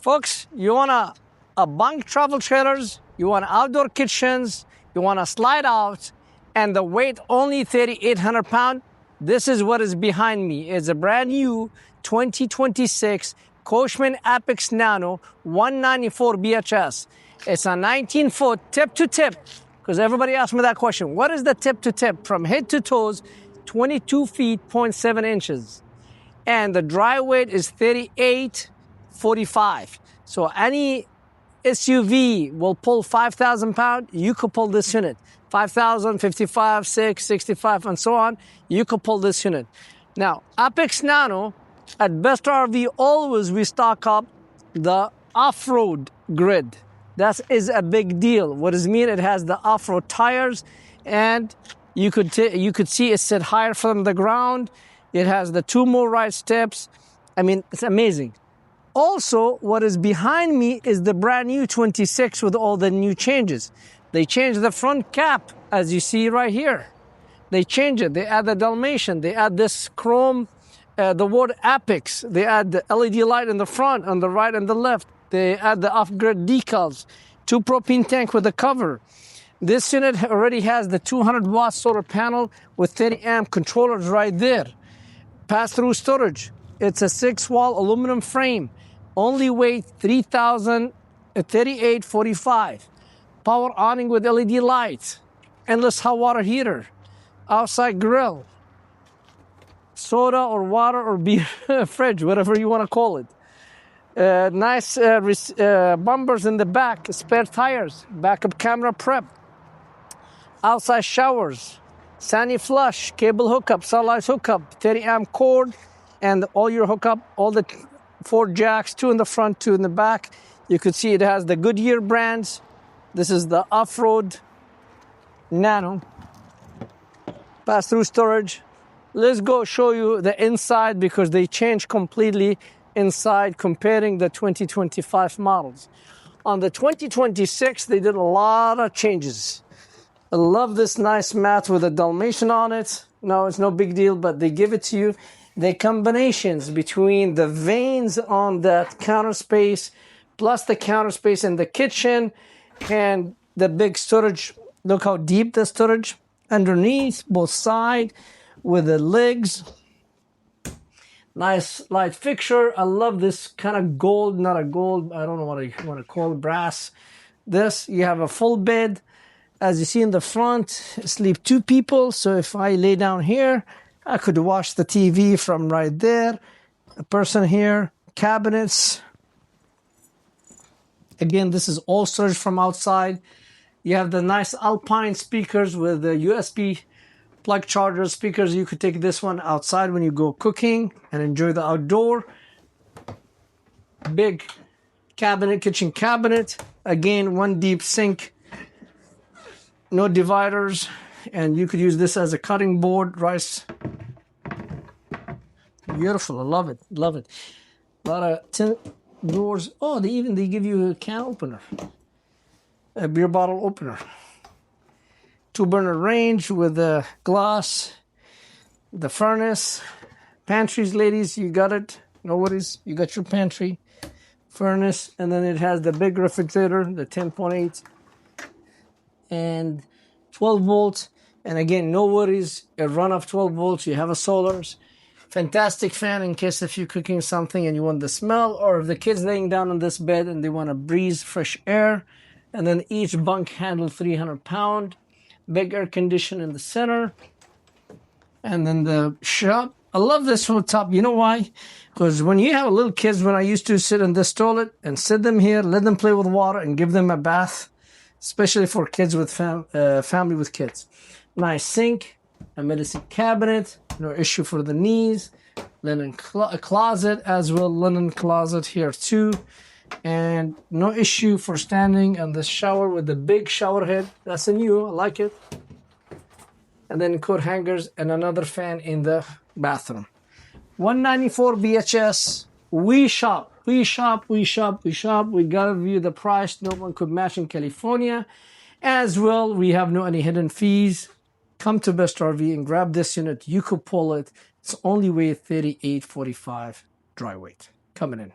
Folks, you want a bunk travel trailers, you want outdoor kitchens, you want to slide out, and the weight only 3,800 pounds. This is what is behind me. It's a brand new 2026 Coachmen Apex Nano 194 BHS. It's a 19-foot tip-to-tip, because everybody asked me that question. What is the tip-to-tip? From head to toes, 22 feet, 0.7 inches. And the dry weight is 38.45. So any SUV will pull 5,000 pounds. You could pull this unit. 5,000, 55, 6, 65, and so on. You could pull this unit. Now, Apex Nano, at Best RV, always we stock up the off-road grid. That is a big deal. What does it mean? It has the off-road tires, and you could see it sit higher from the ground. It has the 2 more ride steps. I mean, it's amazing. Also, what is behind me is the brand new 26 with all the new changes. They changed the front cap, as you see right here. They change it. They add the Dalmatian. They add this chrome, the word Apex. They add the LED light in the front, on the right and the left. They add the off-grid decals. 2 propane tank with a cover. This unit already has the 200-watt solar panel with 30-amp controllers right there. Pass-through storage. It's a 6-wall aluminum frame. Only weight 38.45. Power awning with LED lights. Endless hot water heater. Outside grill. Soda or water or beer fridge, whatever you want to call it. Nice bumpers in the back. Spare tires. Backup camera prep. Outside showers. Sani flush, cable hookup, sunlight hookup, 30-amp cord, and all your hookup, all the 4 jacks, 2 in the front, 2 in the back. You could see it has the Goodyear brands. This is the off-road Nano. Pass-through storage. Let's go show you the inside, because they changed completely inside comparing the 2025 models. On the 2026, they did a lot of changes. I love this nice mat with a Dalmatian on it. No, it's no big deal, but they give it to you. The combinations between the vanes on that counter space, plus the counter space in the kitchen, and the big storage. Look how deep the storage underneath, both sides, with the legs. Nice light fixture. I love this kind of gold, not a gold, I don't know what I want to call it, brass. This, you have a full bed. As you see in the front, sleep 2 people. So if I lay down here, I could watch the TV from right there. A person here, cabinets. Again, this is all storage from outside. You have the nice Alpine speakers with the USB plug charger speakers. You could take this one outside when you go cooking and enjoy the outdoor. Big cabinet, kitchen cabinet. Again, 1 deep sink. No dividers, and you could use this as a cutting board, rice. Beautiful, I love it, love it. A lot of tin doors. Oh, they give you a can opener, a beer bottle opener. 2-burner range with the glass, the furnace, pantries, ladies, you got it. No worries, you got your pantry, furnace, and then it has the big refrigerator, the 10.8. and 12 volts, and again, no worries, a run of 12 volts. You have a solars. Fantastic fan in case if you're cooking something and you want the smell, or if the kids laying down on this bed and they want to breathe fresh air. And then each bunk handle 300 pounds. Big air condition in the center, and then the shop. I love this from the top. You know why? Because when you have little kids, when I used to sit in this toilet and sit them here, let them play with water and give them a bath, especially for kids with family with kids. Nice sink, a medicine cabinet, no issue for the knees, linen closet as well, linen closet here too, and no issue for standing on the shower with the big shower head. That's a new, I like it. And then coat hangers and another fan in the bathroom. 194 BHS. We shop. We gotta review the price. No one could match in California. As well, we have no any hidden fees. Come to Best RV and grab this unit. You could pull it. It's only weight 38.45 dry weight. Coming in.